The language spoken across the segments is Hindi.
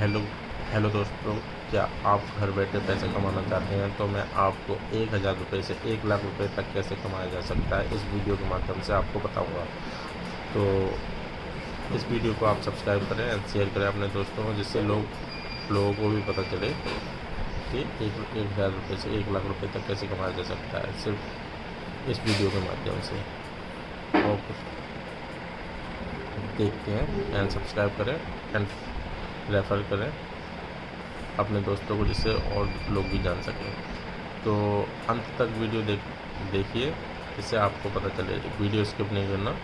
हेलो हेलो दोस्तों, क्या आप घर बैठे पैसे कमाना चाहते हैं? तो मैं आपको 1000 रुपये से 1 लाख रुपये तक कैसे कमाया जा सकता है इस वीडियो के माध्यम से आपको बताऊंगा। तो इस वीडियो को आप सब्सक्राइब करें एंड शेयर करें अपने दोस्तों को, जिससे लोगों को भी पता चले कि 1000 रुपये से 1 लाख रुपये तक कैसे कमाया जा सकता है सिर्फ इस वीडियो के माध्यम से। ओके, देखते हैं एंड सब्सक्राइब करें एंड रेफ़र करें अपने दोस्तों को, जिससे और लोग भी जान सकें। तो अंत तक वीडियो देखिए, जिससे आपको पता चले। वीडियो स्किप नहीं करना।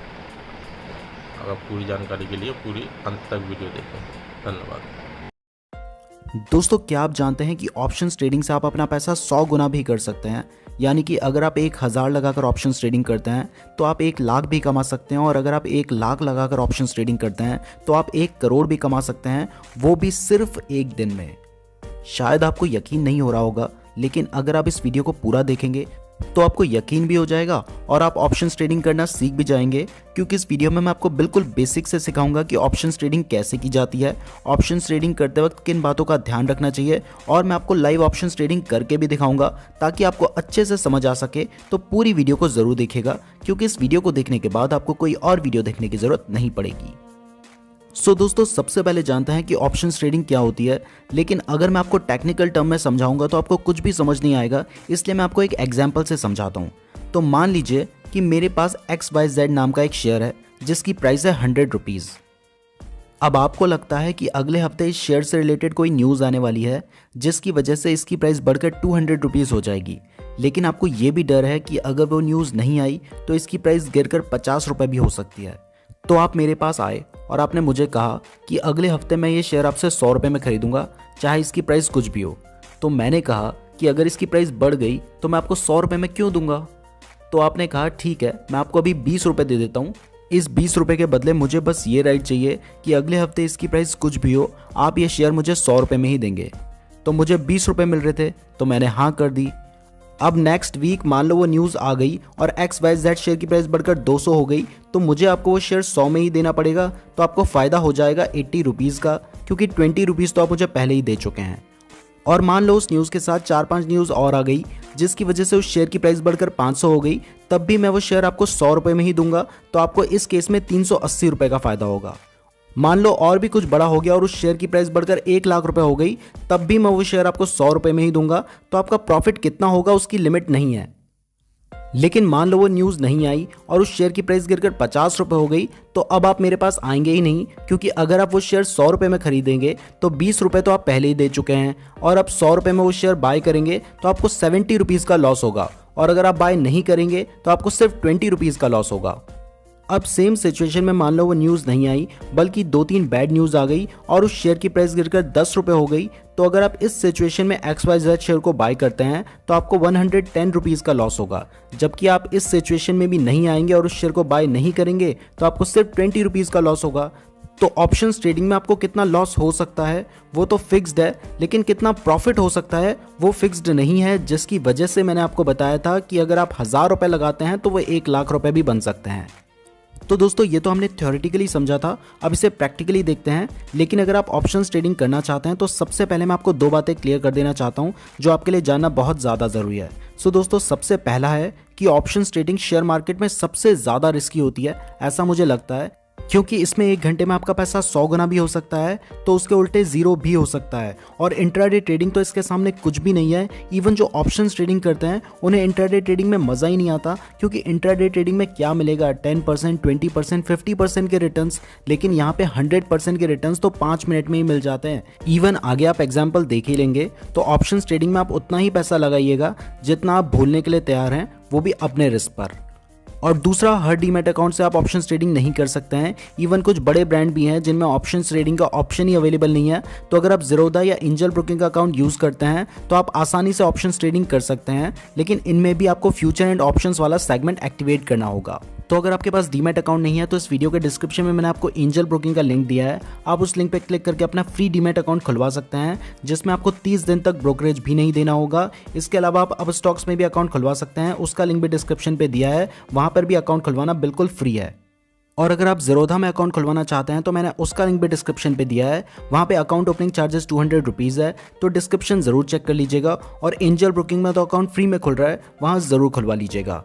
अगर पूरी जानकारी के लिए पूरी अंत तक वीडियो देखें। धन्यवाद। दोस्तों, क्या आप जानते हैं कि ऑप्शंस ट्रेडिंग से आप अपना पैसा 100 गुना भी कर सकते हैं। यानी कि अगर आप 1000 लगाकर ऑप्शंस ट्रेडिंग करते हैं तो आप 1 लाख भी कमा सकते हैं, और अगर आप 1 लाख लगाकर ऑप्शंस ट्रेडिंग करते हैं तो आप 1 करोड़ भी कमा सकते हैं, वो भी सिर्फ एक दिन में। शायद आपको यकीन नहीं हो रहा होगा, लेकिन अगर आप इस वीडियो को पूरा देखेंगे तो आपको यकीन भी हो जाएगा और आप ऑप्शंस ट्रेडिंग करना सीख भी जाएंगे, क्योंकि इस वीडियो में मैं आपको बिल्कुल बेसिक से सिखाऊंगा कि ऑप्शंस ट्रेडिंग कैसे की जाती है, ऑप्शंस ट्रेडिंग करते वक्त किन बातों का ध्यान रखना चाहिए, और मैं आपको लाइव ऑप्शंस ट्रेडिंग करके भी दिखाऊंगा ताकि आपको अच्छे से समझ आ सके। तो पूरी वीडियो को ज़रूर देखिएगा, क्योंकि इस वीडियो को देखने के बाद आपको कोई और वीडियो देखने की ज़रूरत नहीं पड़ेगी। दोस्तों, सबसे पहले जानते हैं कि ऑप्शंस ट्रेडिंग क्या होती है। लेकिन अगर मैं आपको टेक्निकल टर्म में समझाऊंगा तो आपको कुछ भी समझ नहीं आएगा, इसलिए मैं आपको एक एग्जांपल से समझाता हूं। तो मान लीजिए कि मेरे पास XYZ नाम का एक शेयर है जिसकी प्राइस है 100 रुपीज़। अब आपको लगता है कि अगले हफ्ते इस शेयर से रिलेटेड कोई न्यूज़ आने वाली है जिसकी वजह से इसकी प्राइस बढ़कर 200 रुपीज़ हो जाएगी। लेकिन आपको ये भी डर है कि अगर वो न्यूज़ नहीं आई तो इसकी प्राइस गिरकर 50 रुपये भी हो सकती है। तो आप मेरे पास आए और आपने मुझे कहा कि अगले हफ्ते मैं ये शेयर आपसे 100 रुपये में खरीदूंगा, चाहे इसकी प्राइस कुछ भी हो। तो मैंने कहा कि अगर इसकी प्राइस बढ़ गई तो मैं आपको 100 रुपये में क्यों दूंगा। तो आपने कहा ठीक है, मैं आपको अभी 20 रुपये दे देता हूँ। इस 20 रुपये के बदले मुझे बस ये राइट चाहिए कि अगले हफ्ते इसकी प्राइस कुछ भी हो, आप ये शेयर मुझे 100 रुपये में ही देंगे। तो मुझे 20 रुपये मिल रहे थे, तो मैंने हाँ कर दी। अब नेक्स्ट वीक मान लो वो न्यूज़ आ गई और XYZ शेयर की प्राइस बढ़कर 200 हो गई, तो मुझे आपको वो शेयर 100 में ही देना पड़ेगा। तो आपको फ़ायदा हो जाएगा 80 रुपीज़ का, क्योंकि 20 रुपीज़ तो आप मुझे पहले ही दे चुके हैं। और मान लो उस न्यूज़ के साथ 4-5 न्यूज़ और आ गई जिसकी वजह से उस शेयर की प्राइस बढ़कर 500 हो गई, तब भी मैं वो शेयर आपको 100 रुपये में ही दूंगा। तो आपको इस केस में 380 रुपये का फ़ायदा होगा। मान लो और भी कुछ बड़ा हो गया और उस शेयर की प्राइस बढ़कर 1 लाख रुपए हो गई, तब भी मैं वो शेयर आपको 100 रुपये में ही दूंगा। तो आपका प्रॉफिट कितना होगा उसकी लिमिट नहीं है। लेकिन मान लो वो न्यूज़ नहीं आई और उस शेयर की प्राइस गिरकर 50 रुपये हो गई, तो अब आप मेरे पास आएंगे ही नहीं, क्योंकि अगर आप वो शेयर 100 रुपये में खरीदेंगे तो 20 रुपये तो आप पहले ही दे चुके हैं, और अब 100 रुपये में वो शेयर बाय करेंगे तो आपको 70 रुपीज़ का लॉस होगा, और अगर आप बाय नहीं करेंगे तो आपको सिर्फ 20 रुपीज़ का लॉस होगा। अब सेम सिचुएशन में मान लो वो न्यूज़ नहीं आई, बल्कि 2-3 बैड न्यूज़ आ गई और उस शेयर की प्राइस गिरकर 10 रुपये हो गई। तो अगर आप इस सिचुएशन में XYZ शेयर को बाय करते हैं तो आपको 110 रुपीज़ का लॉस होगा। जबकि आप इस सिचुएशन में भी नहीं आएंगे और उस शेयर को बाय नहीं करेंगे तो आपको सिर्फ 20 रुपीज़ का लॉस होगा। तो ऑप्शंस ट्रेडिंग में आपको कितना लॉस हो सकता है वो तो फिक्स्ड है, लेकिन कितना प्रॉफिट हो सकता है वो फिक्स्ड नहीं है, जिसकी वजह से मैंने आपको बताया था कि अगर आप 1000 रुपये लगाते हैं तो वो 1 लाख रुपये भी बन सकते हैं। तो दोस्तों, ये तो हमने थ्योरेटिकली समझा था, अब इसे प्रैक्टिकली देखते हैं। लेकिन अगर आप ऑप्शंस ट्रेडिंग करना चाहते हैं तो सबसे पहले मैं आपको 2 बातें क्लियर कर देना चाहता हूं जो आपके लिए जानना बहुत ज़्यादा ज़रूरी है। दोस्तों, सबसे पहला है कि ऑप्शंस ट्रेडिंग शेयर मार्केट में सबसे ज़्यादा रिस्की होती है, ऐसा मुझे लगता है, क्योंकि इसमें 1 घंटे में आपका पैसा 100 गुना भी हो सकता है तो उसके उल्टे 0 भी हो सकता है। और इंट्राडे ट्रेडिंग तो इसके सामने कुछ भी नहीं है। इवन जो ऑप्शंस ट्रेडिंग करते हैं उन्हें इंट्राडे ट्रेडिंग में मज़ा ही नहीं आता, क्योंकि इंट्राडे ट्रेडिंग में क्या मिलेगा, 10%, 20%, 50% के रिटर्न्स, लेकिन यहाँ पे 100% के रिटर्न्स तो 5 मिनट में ही मिल जाते हैं। इवन आगे आप एग्जाम्पल देख ही लेंगे। तो ऑप्शंस ट्रेडिंग में आप उतना ही पैसा लगाइएगा जितना आप भूलने के लिए तैयार हैं, वो भी अपने रिस्क पर। और दूसरा, हर डीमैट अकाउंट से आप ऑप्शंस ट्रेडिंग नहीं कर सकते हैं। इवन कुछ बड़े ब्रांड भी हैं जिनमें ऑप्शंस ट्रेडिंग का ऑप्शन ही अवेलेबल नहीं है। तो अगर आप ज़ीरोधा या एंजल ब्रोकिंग का अकाउंट यूज़ करते हैं तो आप आसानी से ऑप्शंस ट्रेडिंग कर सकते हैं, लेकिन इनमें भी आपको फ्यूचर एंड ऑप्शंस वाला सेगमेंट एक्टिवेट करना होगा। तो अगर आपके पास डीमैट अकाउंट नहीं है तो इस वीडियो के डिस्क्रिप्शन में मैंने आपको एंजल ब्रोकिंग का लिंक दिया है, आप उस लिंक पर क्लिक करके अपना फ्री डीमैट अकाउंट खुलवा सकते हैं, जिसमें आपको 30 दिन तक ब्रोकरेज भी नहीं देना होगा। इसके अलावा आप अब स्टॉक्स में भी अकाउंट खुलवा सकते हैं, उसका लिंक भी डिस्क्रिप्शन पे दिया है, वहाँ पर भी अकाउंट खुलवाना बिल्कुल फ्री है। और अगर आप ज़ीरोधा में अकाउंट खुलवाना चाहते हैं तो मैंने उसका लिंक भी डिस्क्रिप्शन पे दिया है। वहाँ पे अकाउंट ओपनिंग चार्जेस 200 रुपीज़ है, तो डिस्क्रिप्शन ज़रूर चेक कर लीजिएगा। और एंजल ब्रोकिंग में तो अकाउंट फ्री में खुल रहा है, वहाँ ज़रूर खुलवा लीजिएगा।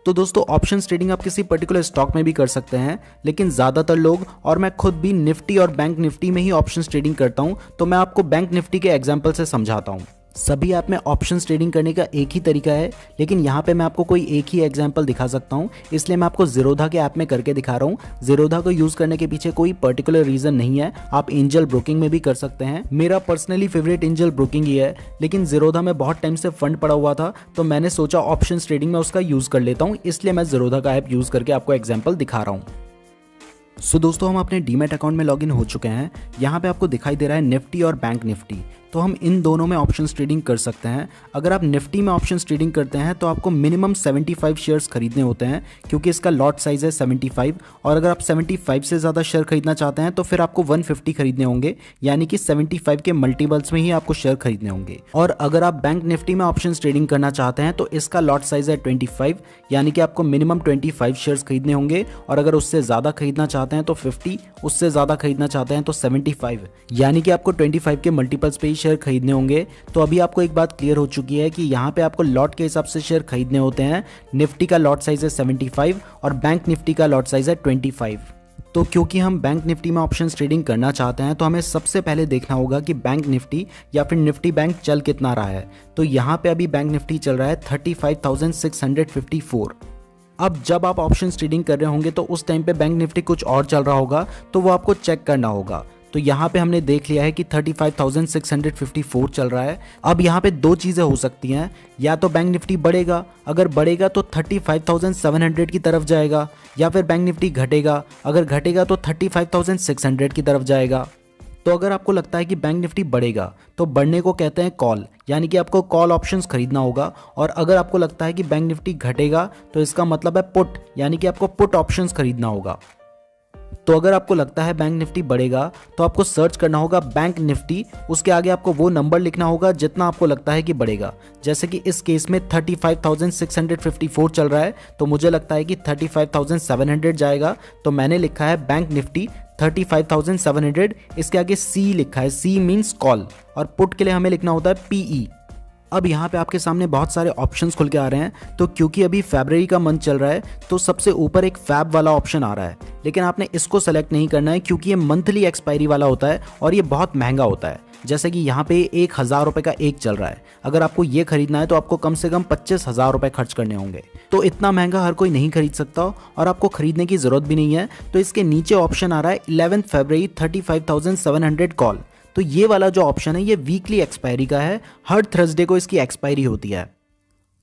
तो दोस्तों ऑप्शंस ट्रेडिंग आप किसी पर्टिकुलर स्टॉक में भी कर सकते हैं, लेकिन ज़्यादातर लोग और मैं खुद भी निफ्टी और बैंक निफ्टी में ही ऑप्शंस ट्रेडिंग करता हूँ। तो मैं आपको बैंक निफ्टी के एग्जाम्पल से समझाता हूँ। सभी ऐप में ऑप्शंस ट्रेडिंग करने का एक ही तरीका है, लेकिन यहाँ पे मैं आपको कोई एक ही एग्जांपल दिखा सकता हूँ, इसलिए मैं आपको ज़ीरोधा के ऐप में करके दिखा रहा हूँ। ज़ीरोधा को यूज़ करने के पीछे कोई पर्टिकुलर रीज़न नहीं है, आप एंजल ब्रोकिंग में भी कर सकते हैं। मेरा पर्सनली फेवरेट एंजल ब्रोकिंग ही है, लेकिन ज़ीरोधा में बहुत टाइम से फंड पड़ा हुआ था, तो मैंने सोचा ऑप्शंस ट्रेडिंग में उसका यूज़ कर लेता हूँ, इसलिए मैं ज़ीरोधा का ऐप यूज़ करके आपको एग्जाम्पल दिखा रहा हूँ। सो दोस्तों हम अपने डीमैट अकाउंट में लॉगिन हो चुके हैं। यहाँ पे आपको दिखाई दे रहा है निफ्टी और बैंक निफ्टी, तो हम इन दोनों में ऑप्शंस ट्रेडिंग कर सकते हैं। अगर आप निफ्टी में ऑप्शंस ट्रेडिंग करते हैं तो आपको मिनिमम 75 शेयर्स खरीदने होते हैं, क्योंकि इसका लॉट साइज है 75। और अगर आप 75 से ज़्यादा शेयर खरीदना चाहते हैं तो फिर आपको 150 खरीदने होंगे, यानी कि 75 के मल्टीपल्स में ही आपको शेयर खरीदने होंगे। और अगर आप बैंक निफ्टी में ऑप्शंस ट्रेडिंग करना चाहते हैं तो इसका लॉट साइज है 25, यानी कि आपको मिनिमम 25 शेयर्स खरीदने होंगे। और अगर उससे ज़्यादा खरीदना चाहते हैं तो 50, उससे ज़्यादा खरीदना चाहते हैं तो 75, यानी कि आपको 25 के मल्टीपल्स पे ही शेयर खरीदने होंगे। तो अभी आपको एक बात क्लियर हो चुकी है कि यहाँ पे आपको लॉट के हिसाब से शेयर खरीदने होते हैं। निफ्टी का लॉट साइज है 75 और बैंक निफ्टी का लॉट साइज है 25। तो क्योंकि हम बैंक निफ्टी में ऑप्शंस ट्रेडिंग करना चाहते हैं तो हमें सबसे पहले देखना होगा कि बैंक निफ्टी या फिर निफ्टी बैंक चल कितना रहा है। तो यहाँ पे अभी बैंक निफ्टी चल रहा है 35,654। अब जब आप ऑप्शंस ट्रेडिंग कर रहे होंगे तो उस टाइम पे बैंक निफ्टी कुछ और चल रहा होगा, तो वो आपको चेक करना होगा। तो यहाँ पे हमने देख लिया है कि 35,654 चल रहा है। अब यहाँ पे दो चीज़ें हो सकती हैं, या तो बैंक निफ्टी बढ़ेगा, अगर बढ़ेगा तो 35,700 की तरफ जाएगा, या फिर बैंक निफ्टी घटेगा, अगर घटेगा तो 35,600 की तरफ जाएगा। तो अगर आपको लगता है कि बैंक निफ्टी बढ़ेगा तो बढ़ने को कहते हैं कॉल, यानी कि आपको कॉल ऑप्शंस खरीदना होगा। और अगर आपको लगता है कि बैंक निफ्टी घटेगा तो इसका मतलब है पुट, यानी कि आपको पुट ऑप्शंस खरीदना होगा। तो अगर आपको लगता है बैंक निफ्टी बढ़ेगा तो आपको सर्च करना होगा बैंक निफ्टी, उसके आगे आपको वो नंबर लिखना होगा जितना आपको लगता है कि बढ़ेगा। जैसे कि इस केस में 35,654 चल रहा है, तो मुझे लगता है कि 35,700 जाएगा, तो मैंने लिखा है बैंक निफ्टी 35,700, इसके आगे सी लिखा है, सी मीन्स कॉल, और पुट के लिए हमें लिखना होता है पीई। अब यहाँ पे आपके सामने बहुत सारे ऑप्शंस खुल के आ रहे हैं। तो क्योंकि अभी फरवरी का मंथ चल रहा है तो सबसे ऊपर एक फैब वाला ऑप्शन आ रहा है, लेकिन आपने इसको सेलेक्ट नहीं करना है क्योंकि ये मंथली एक्सपायरी वाला होता है और ये बहुत महंगा होता है। जैसे कि यहाँ पे 1,000 रुपये का एक चल रहा है, अगर आपको ये खरीदना है तो आपको कम से कम 25,000 रुपये खर्च करने होंगे। तो इतना महंगा हर कोई नहीं खरीद सकता और आपको खरीदने की ज़रूरत भी नहीं है। तो इसके नीचे ऑप्शन आ रहा है 11 फरवरी 35,700 कॉल। तो ये वाला जो ऑप्शन है ये वीकली एक्सपायरी का है, हर थर्सडे को इसकी एक्सपायरी होती है।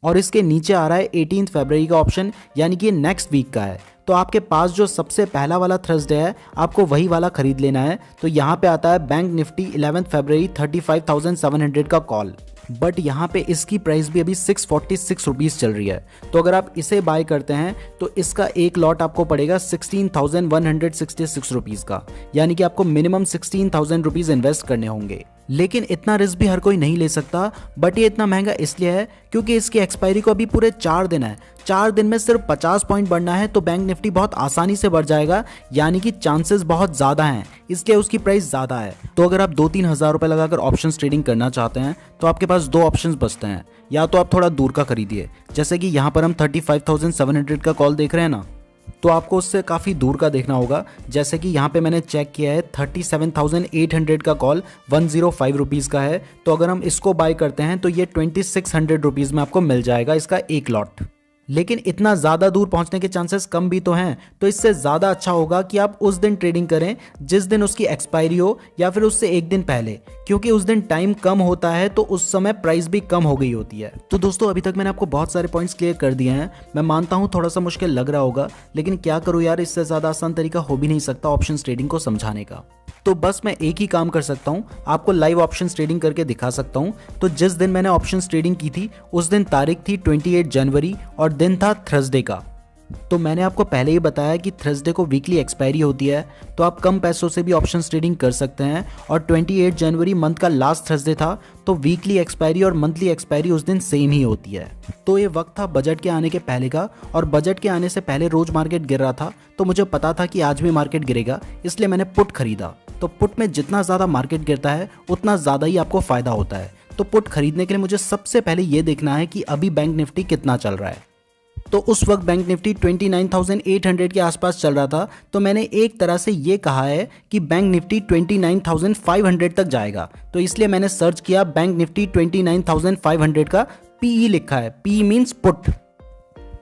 और इसके नीचे आ रहा है 18 फरवरी का ऑप्शन, यानी कि नेक्स्ट वीक का है। तो आपके पास जो सबसे पहला वाला थर्सडे है आपको वही वाला खरीद लेना है। तो यहाँ पे आता है बैंक निफ्टी 11 फरवरी 35,700 का कॉल, बट यहाँ पे इसकी प्राइस भी अभी 646 रुपीज़ चल रही है। तो अगर आप इसे बाय करते हैं तो इसका एक लॉट आपको पड़ेगा 16,166 रुपीज़ का, यानी कि आपको मिनिमम 16,000 रुपीज़ इन्वेस्ट करने होंगे। लेकिन इतना रिस्क भी हर कोई नहीं ले सकता, बट ये इतना महंगा इसलिए है क्योंकि इसकी एक्सपायरी को अभी पूरे 4 दिन है। 4 दिन में सिर्फ 50 पॉइंट बढ़ना है तो बैंक निफ्टी बहुत आसानी से बढ़ जाएगा, यानी कि चांसेस बहुत ज़्यादा हैं, इसलिए उसकी प्राइस ज़्यादा है। तो अगर आप 2-3 हज़ार रुपये लगाकर ऑप्शंस ट्रेडिंग करना चाहते हैं तो आपके पास दो ऑप्शंस बचते हैं, या तो आप थोड़ा दूर का खरीदिए, जैसे कि यहाँ पर हम 35,700 का कॉल देख रहे हैं ना, तो आपको उससे काफ़ी दूर का देखना होगा। जैसे कि यहाँ पे मैंने चेक किया है 37,800 का कॉल 105 रुपीज़ का है। तो अगर हम इसको बाय करते हैं तो ये 2600 रुपीज़ में आपको मिल जाएगा इसका एक लॉट। लेकिन इतना ज़्यादा दूर पहुंचने के चांसेस कम भी तो हैं, तो इससे ज़्यादा अच्छा होगा कि आप उस दिन ट्रेडिंग करें जिस दिन उसकी एक्सपायरी हो, या फिर उससे एक दिन पहले, क्योंकि उस दिन टाइम कम होता है तो उस समय प्राइस भी कम हो गई होती है। तो दोस्तों अभी तक मैंने आपको बहुत सारे पॉइंट्स क्लियर कर दिए हैं। मैं मानता हूँ थोड़ा सा मुश्किल लग रहा होगा, लेकिन क्या करूँ यार, इससे ज़्यादा आसान तरीका हो भी नहीं सकता ऑप्शंस ट्रेडिंग को समझाने का। तो बस मैं एक ही काम कर सकता हूँ, आपको लाइव ऑप्शंस ट्रेडिंग करके दिखा सकता हूँ। तो जिस दिन मैंने ऑप्शंस ट्रेडिंग की थी उस दिन तारीख थी 28 जनवरी और दिन था थर्सडे का। तो मैंने आपको पहले ही बताया कि थर्सडे को वीकली एक्सपायरी होती है, तो आप कम पैसों से भी ऑप्शन ट्रेडिंग कर सकते हैं। और 28 जनवरी मंथ का लास्ट थर्सडे था, तो वीकली एक्सपायरी और मंथली एक्सपायरी उस दिन सेम ही होती है। तो ये वक्त था बजट के आने के पहले का, और बजट के आने से पहले रोज मार्केट गिर रहा था, तो मुझे पता था कि आज भी मार्केट गिरेगा, इसलिए मैंने पुट खरीदा। तो पुट में जितना ज़्यादा मार्केट गिरता है उतना ज़्यादा ही आपको फ़ायदा होता है। तो पुट खरीदने के लिए मुझे सबसे पहले ये देखना है कि अभी बैंक निफ्टी कितना चल रहा है। तो उस वक्त बैंक निफ्टी 29,800 के आसपास चल रहा था, तो मैंने एक तरह से ये कहा है कि बैंक निफ्टी 29,500 तक जाएगा। तो इसलिए मैंने सर्च किया बैंक निफ्टी 29,500 का पीई लिखा है, पी मीन्स पुट।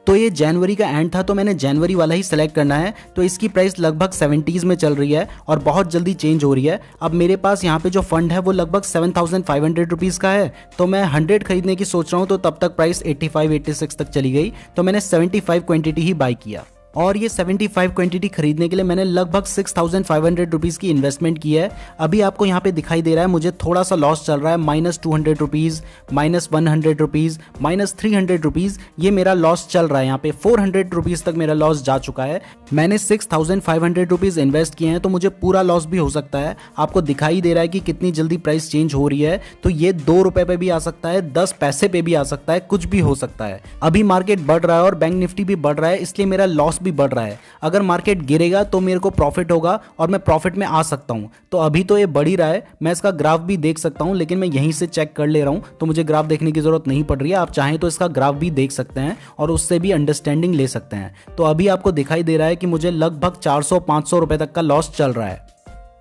तो ये जनवरी का एंड था, तो मैंने जनवरी वाला ही सेलेक्ट करना है। तो इसकी प्राइस लगभग 70s में चल रही है और बहुत जल्दी चेंज हो रही है। अब मेरे पास यहाँ पे जो फंड है वो लगभग 7,500 रुपीज़ का है, तो मैं 100 खरीदने की सोच रहा हूँ। तो तब तक प्राइस 85-86 तक चली गई, तो मैंने 75 क्वांटिटी ही बाई किया। और ये 75 क्वांटिटी खरीदने के लिए मैंने लगभग 6,500 रुपीज़ की इन्वेस्टमेंट की है। अभी आपको यहाँ पे दिखाई दे रहा है मुझे थोड़ा सा लॉस चल रहा है, -200 रुपीज़, -100 रुपीज़, -300 रुपीज़, ये मेरा लॉस चल रहा है। यहाँ पे 400 रुपीज़ तक मेरा लॉस जा चुका है। मैंने 6,500 रुपीज़ इन्वेस्ट किए हैं, तो मुझे पूरा लॉस भी हो सकता है। आपको दिखाई दे रहा है कि कितनी जल्दी प्राइस चेंज हो रही है, तो ये 2 रुपये पे भी आ सकता है, 10 पैसे पे भी आ सकता है, कुछ भी हो सकता है। अभी मार्केट बढ़ रहा है और बैंक निफ्टी भी बढ़ रहा है, इसलिए मेरा लॉस भी बढ़ रहा है। अगर मार्केट गिरेगा तो मेरे को प्रॉफिट होगा और मैं प्रॉफिट में आ सकता हूं। तो अभी तो ये बढ़ ही रहा है, मैं इसका ग्राफ भी देख सकता हूं, लेकिन मैं यहीं से चेक कर ले रहा हूं, तो मुझे ग्राफ देखने की जरूरत नहीं पड़ रही है। आप चाहें तो इसका ग्राफ भी देख सकते हैं और उससे भी अंडरस्टैंडिंग ले सकते हैं। तो अभी आपको दिखाई दे रहा है कि मुझे लगभग 400-500 रुपए तक का लॉस चल रहा है।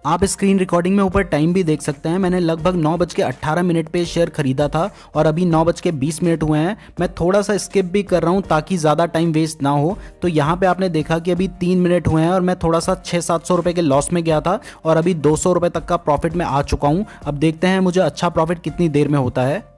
आप स्क्रीन रिकॉर्डिंग में ऊपर टाइम भी देख सकते हैं। मैंने लगभग 9:18 पे शेयर खरीदा था और अभी 9:20 हुए हैं। मैं थोड़ा सा स्किप भी कर रहा हूं ताकि ज़्यादा टाइम वेस्ट ना हो। तो यहाँ पे आपने देखा कि अभी 3 मिनट हुए हैं और मैं थोड़ा सा 600-700 रुपये के लॉस में गया था और अभी 200 रुपये तक का प्रॉफिट में आ चुका हूँ। अब देखते हैं मुझे अच्छा प्रॉफिट कितनी देर में होता है।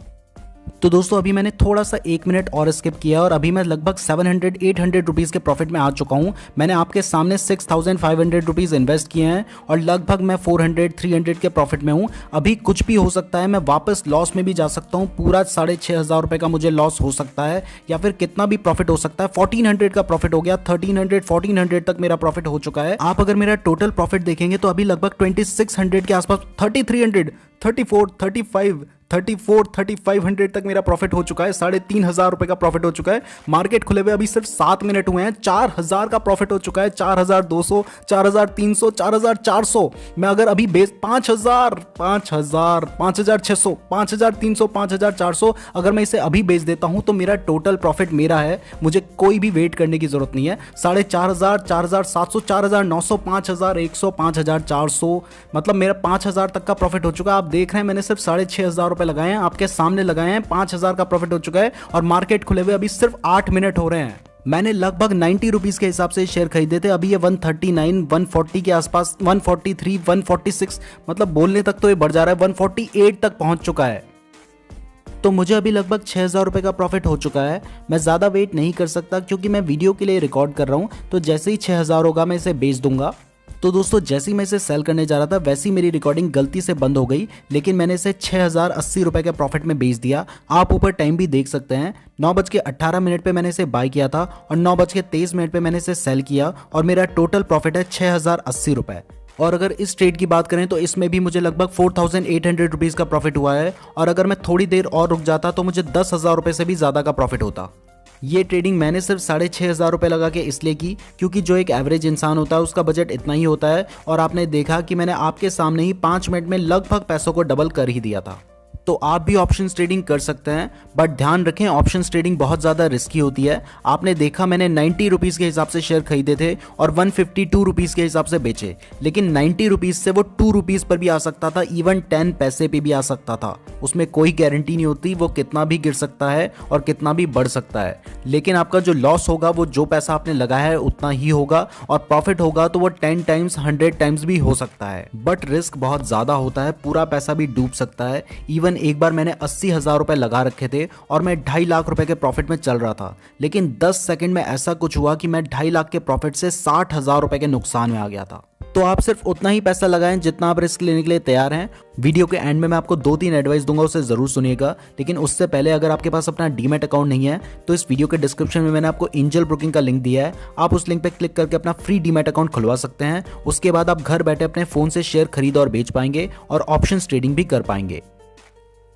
तो दोस्तों अभी मैंने थोड़ा सा 1 मिनट और स्किप किया और अभी मैं लगभग 700-800 रुपीज़ के प्रॉफिट में आ चुका हूँ। मैंने आपके सामने 6,500 रुपीज़ इन्वेस्ट किए हैं और लगभग मैं 400-300 के प्रॉफिट में हूँ। अभी कुछ भी हो सकता है, मैं वापस लॉस में भी जा सकता हूँ। पूरा 6,500 रुपये का मुझे लॉस हो सकता है या फिर कितना भी प्रॉफिट हो सकता है। 1,400 का प्रॉफिट हो गया, 1,300-1,400 तक मेरा प्रॉफिट हो चुका है। आप अगर मेरा टोटल प्रॉफिट देखेंगे तो अभी लगभग 2,600 के आसपास, 3,300, 34, 35, 3,500 तक मेरा प्रॉफिट हो चुका है। 3,500 रुपए का प्रॉफिट हो चुका है। मार्केट खुले हुए अभी सिर्फ 7 मिनट हुए हैं, 4,000 का प्रॉफिट हो चुका है। 4,200, 4,300, 4,400। मैं अगर अभी बेस 5,000, 5,000, 5,600, 5,300, 5,400 अगर मैं इसे अभी बेच देता हूं तो मेरा टोटल प्रॉफिट मेरा है। मुझे कोई भी वेट करने की जरूरत नहीं है। 4,500, 4,700, 4,900, 5,100, 5,400, मतलब मेरा 5,000 तक का प्रॉफिट हो चुका है। आप देख रहे हैं मैंने सिर्फ 6,500 रुपए लगाए हैं, आपके सामने लगाए हैं, 5,000 का प्रॉफिट हो चुका है और मार्केट खुले हुए अभी सिर्फ 8 मिनट हो रहे हैं। मैंने लगभग 90 रुपीज़ के हिसाब से शेयर खरीदे थे। अभी ये 139, 140 के आसपास, 143, 146, मतलब बोलने तक तो ये बढ़ जा रहा है, 148 तक पहुंच चुका है। तो मुझे अभी लगभग 6,000 रुपये का प्रॉफिट हो चुका है। मैं ज़्यादा वेट नहीं कर सकता क्योंकि मैं वीडियो के लिए रिकॉर्ड कर रहा हूँ। तो जैसे ही 6,000 होगा मैं इसे बेच दूंगा। तो दोस्तों जैसे ही मैं इसे सेल करने जा रहा था वैसे ही मेरी रिकॉर्डिंग गलती से बंद हो गई, लेकिन मैंने इसे 6,080 रुपये के प्रॉफिट में बेच दिया। आप ऊपर टाइम भी देख सकते हैं, 9:18 पे मैंने इसे बाय किया था और 9:23 पे मैंने इसे सेल किया और मेरा टोटल प्रॉफिट है 6,080 रुपये। और अगर इस ट्रेड की बात करें तो इसमें भी मुझे लगभग 4,800 रुपीज़ का प्रॉफिट हुआ है और अगर मैं थोड़ी देर और रुक जाता तो मुझे 10,000 रुपये से भी ज़्यादा का प्रॉफिट होता। ये ट्रेडिंग मैंने सिर्फ 6,500 रुपये लगा के इसलिए की क्योंकि जो एक एवरेज इंसान होता है उसका बजट इतना ही होता है और आपने देखा कि मैंने आपके सामने ही 5 मिनट में लगभग पैसों को डबल कर ही दिया था। तो आप भी ऑप्शन ट्रेडिंग कर सकते हैं, बट ध्यान रखें ऑप्शन ट्रेडिंग बहुत ज़्यादा रिस्की होती है। आपने देखा मैंने 90 रुपीज़ के हिसाब से शेयर खरीदे थे और 152 रुपीज़ के हिसाब से बेचे, लेकिन 90 रुपीज़ से वो 2 रुपीज़ पर भी आ सकता था, इवन 10 पैसे पे भी आ सकता था। उसमें कोई गारंटी नहीं होती, वो कितना भी गिर सकता है और कितना भी बढ़ सकता है, लेकिन आपका जो लॉस होगा वो जो पैसा आपने लगाया है उतना ही होगा और प्रॉफिट होगा तो वो 10 टाइम्स 100 टाइम्स भी हो सकता है। बट रिस्क बहुत ज़्यादा होता है, पूरा पैसा भी डूब सकता है। इवन तकरीबन एक बार मैंने 80,000 रुपए लगा रखे थे और मैं 2.5 लाख रुपए के प्रॉफिट में चल रहा था, लेकिन 10 सेकंड में ऐसा कुछ हुआ कि मैं 2.5 लाख के प्रॉफिट से 60,000 रुपए के नुकसान में आ गया था। तो आप सिर्फ उतना ही पैसा लगाएं जितना आप रिस्क लेने के लिए तैयार हैं। वीडियो के एंड में मैं आपको 2-3 एडवाइस दूंगा, उसे जरूर सुनिएगा। लेकिन उससे पहले अगर आपके पास अपना डीमैट अकाउंट नहीं है तो इस वीडियो के डिस्क्रिप्शन में मैंने आपको एंजल ब्रोकिंग का लिंक दिया है, आप उस लिंक पे क्लिक करके अपना फ्री डीमैट अकाउंट खुलवा सकते हैं। उसके बाद आप घर बैठे अपने फोन से शेयर खरीद और बेच पाएंगे और ऑप्शंस ट्रेडिंग भी कर पाएंगे।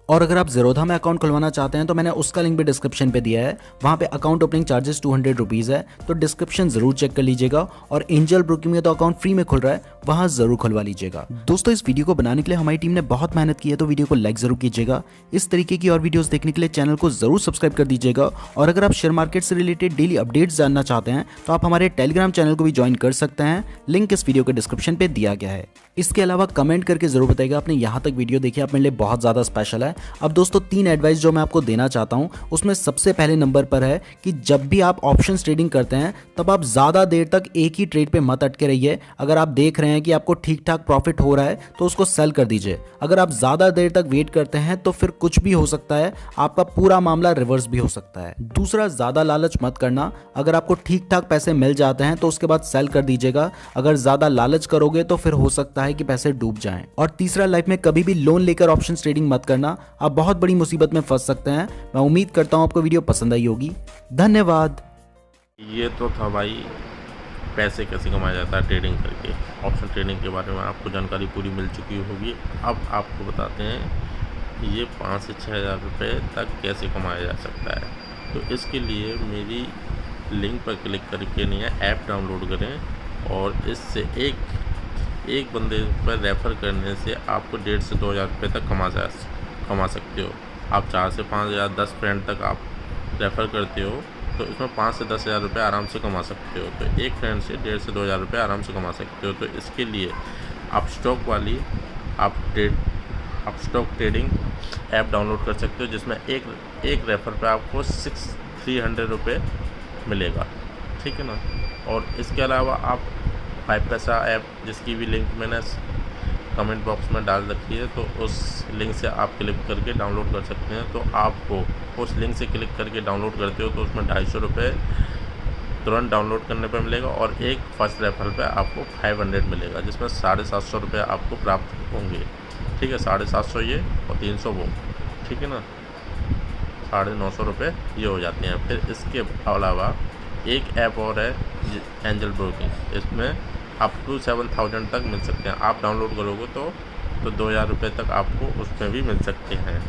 और अगर आप ज़ेरोधा में अकाउंट खुलवाना चाहते हैं तो मैंने उसका लिंक भी डिस्क्रिप्शन पे दिया है, वहाँ पे अकाउंट ओपनिंग चार्जेस 200 रुपीज़ है, तो डिस्क्रिप्शन जरूर चेक कर लीजिएगा। और एंजल ब्रोकिंग में तो अकाउंट फ्री में खुल रहा है, वहाँ जरूर खुलवा लीजिएगा। दोस्तों इस वीडियो को बनाने के लिए हमारी टीम ने बहुत मेहनत की है, तो वीडियो को लाइक जरूर कीजिएगा। इस तरीके की और वीडियोस देखने के लिए चैनल को जरूर सब्सक्राइब कर दीजिएगा। और अगर आप शेयर मार्केट से रिलेटेड डेली अपडेट्स जानना चाहते हैं तो आप हमारे टेलीग्राम चैनल को भी ज्वाइन कर सकते हैं, लिंक इस वीडियो के डिस्क्रिप्शन पे दिया गया है। इसके अलावा कमेंट करके जरूर बताइएगा आपने यहाँ तक वीडियो देखी, आप मेरे लिए बहुत ज़्यादा स्पेशल है। अब दोस्तों 3 एडवाइस जो मैं आपको देना चाहता हूँ, उसमें सबसे पहले नंबर पर है कि जब भी आप ऑप्शंस ट्रेडिंग करते हैं तब आप ज़्यादा देर तक एक ही ट्रेड पे मत अटके रहिए। अगर आप देख रहे हैं कि आपको ठीक ठाक प्रॉफिट हो रहा है तो उसको सेल कर दीजिए। अगर आप ज़्यादा देर तक वेट करते हैं तो फिर कुछ भी हो सकता है, आपका पूरा मामला रिवर्स भी हो सकता है। दूसरा, ज़्यादा लालच मत करना। अगर आपको ठीक ठाक पैसे मिल जाते हैं तो उसके बाद सेल कर दीजिएगा। अगर ज़्यादा लालच करोगे तो फिर हो सकता है कि पैसे डूब जाएं। और तीसरा, लाइफ में कभी भी लोन लेकर ऑप्शंस ट्रेडिंग मत करना, आप बहुत बड़ी मुसीबत में फंस सकते हैं। मैं उम्मीद करता हूं आपको वीडियो पसंद आई होगी। धन्यवाद। ये तो था भाई पैसे कैसे कमाया जाता है ट्रेडिंग करके। ऑप्शन ट्रेडिंग के बारे में आपको जानकारी पूरी मिल चुकी होगी। अब आपको बताते हैं ये 5 से 6 हज़ार रुपये तक कैसे कमाया जा सकता है। तो इसके लिए मेरी लिंक पर क्लिक करके नहीं है, ऐप डाउनलोड करें और इससे एक बंदे पर रेफ़र करने से आपको 1.5 से 2 हज़ार रुपये तक कमा सकते हो। आप 4 से 5 या 10 फ्रेंड तक आप रेफ़र करते हो तो इसमें 5 से 10 हज़ार रुपये आराम से कमा सकते हो। तो एक फ्रेंड से 1.5 से 2 हज़ार रुपये आराम से कमा सकते हो। तो इसके लिए आप स्टॉक ट्रेडिंग ऐप डाउनलोड कर सकते हो, जिसमें एक रेफ़र पे आपको 300 रुपये मिलेगा, ठीक है ना। और इसके अलावा आप 5 पैसा ऐप, जिसकी भी लिंक मैंने कमेंट बॉक्स में डाल रखी है, तो उस लिंक से आप क्लिक करके डाउनलोड कर सकते हैं। तो आपको उस लिंक से क्लिक करके डाउनलोड करते हो तो उसमें 250 रुपये तुरंत डाउनलोड करने पर मिलेगा और एक फर्स्ट रेफरल पे आपको 500 मिलेगा, जिसमें 750 रुपये आपको प्राप्त होंगे, ठीक है। 750 ये और 300 वो, ठीक है ना। 950 रुपये ये हो जाते हैं। फिर इसके अलावा एक ऐप और है एंजल ब्रोकिंग, इसमें अप टू 7,000 तक मिल सकते हैं। आप डाउनलोड करोगे तो 2,000 रुपये तक आपको उसमें भी मिल सकते हैं।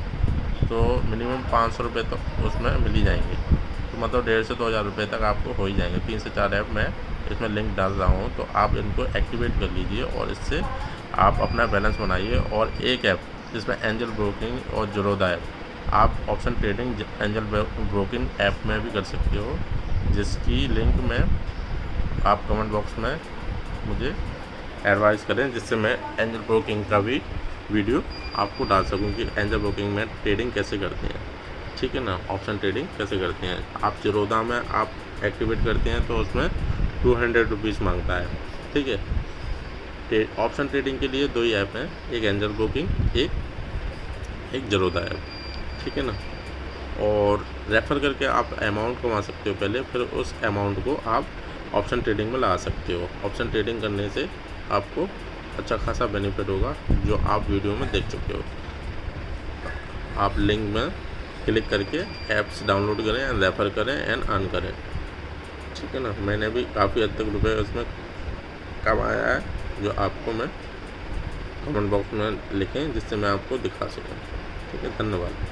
तो मिनिमम 500 रुपये तो उसमें मिल ही जाएंगे, तो मतलब 1,500 से 2,000 रुपये तक आपको हो ही जाएंगे। 3 से 4 ऐप मैं इसमें लिंक डाल रहा हूँ, तो आप इनको एक्टिवेट कर लीजिए और इससे आप अपना बैलेंस बनाइए। और एक ऐप जिसमें एंजल ब्रोकिंग और ज़ेरोधा ऐप, आप option trading angel broking app में भी कर सकते हो, जिसकी लिंक में आप कमेंट बॉक्स में मुझे एडवाइस करें, जिससे मैं एंजल ब्रोकिंग का भी वीडियो आपको डाल सकूं कि एंजल ब्रोकिंग में ट्रेडिंग कैसे करते हैं, ठीक है ना। ऑप्शन ट्रेडिंग कैसे करते हैं। आप ज़ेरोधा में आप एक्टिवेट करते हैं तो उसमें 200 रुपीज़ मांगता है, ठीक है। ऑप्शन ट्रेडिंग के लिए 2 ही ऐप हैं, एक एंजल ब्रोकिंग, एक ज़ेरोधा ऐप, ठीक है ना। और रेफ़र करके आप अमाउंट कमा सकते हो पहले, फिर उस अमाउंट को आप ऑप्शन ट्रेडिंग में लगा सकते हो। ऑप्शन ट्रेडिंग करने से आपको अच्छा खासा बेनिफिट होगा, जो आप वीडियो में देख चुके हो। आप लिंक में क्लिक करके ऐप्स डाउनलोड करें एंड रेफ़र करें एंड अर्न करें, ठीक है ना। मैंने भी काफ़ी हद तक रुपये उसमें कमाया है, जो आपको मैं कमेंट बॉक्स में लिखें, जिससे मैं आपको दिखा सकूँ, ठीक है। धन्यवाद।